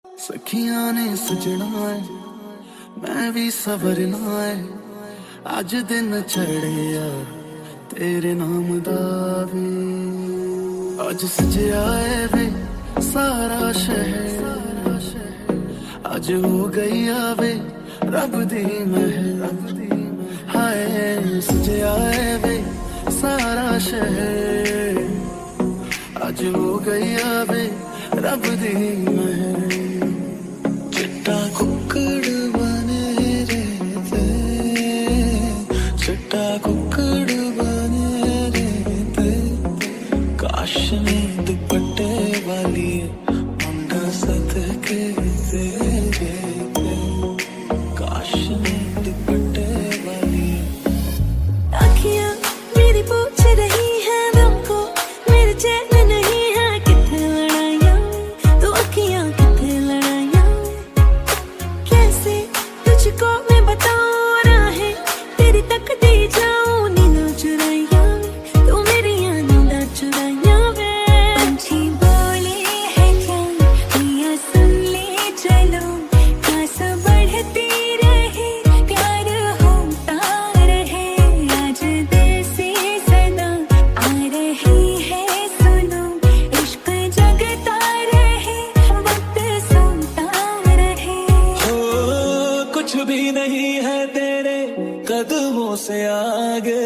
सखियां ने सजना है मैं भी सवरना है अज दिन चढ़िया तेरे नाम दा वे अज सजया है वे सारा शहर अज हो गई आवे रब दी महर हाय सजया है वे सारा शहर अज हो गई आवे रब दी महर चिट्टा कुक्कड़ बने रहते चिट्टा कुक्कड़ बने रहते काश ने दुपट्टे वाली मुंडा सदके से काश ने दुपट्टे वाली आँखियाँ मेरी पूछ रही है हमको मेरे चैन नहीं है कितने लड़ाइयाँ तो अखियाँ कितने लड़ाइयाँ कैसे तुझको मैं बताऊँ राहें तेरी तक दे जाऊँ नींद चुराइयाँ तू मेरी नींद चुराइयाँ वे पंछी बोले है क्या मियाँ सुन ले चलो प्यास बढ़ती रहे प्यार होता रहे आज देसी सदा आ रही है सुनो इश्क जगता रहे वक्त सोता रहे हो कुछ भी नहीं है तेरे कदमों से आगे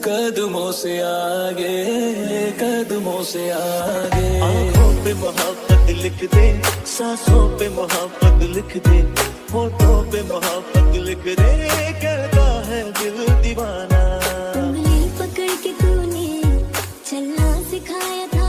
कदमों से आगे कदमों से आगे आँखों पे मोहब्बत लिख दे सांसों पे मोहब्बत लिख दे होठों पे मोहब्बत लिख दे कहता है दिल दीवाना उंगली पकड़ के तूने चलना सिखाया था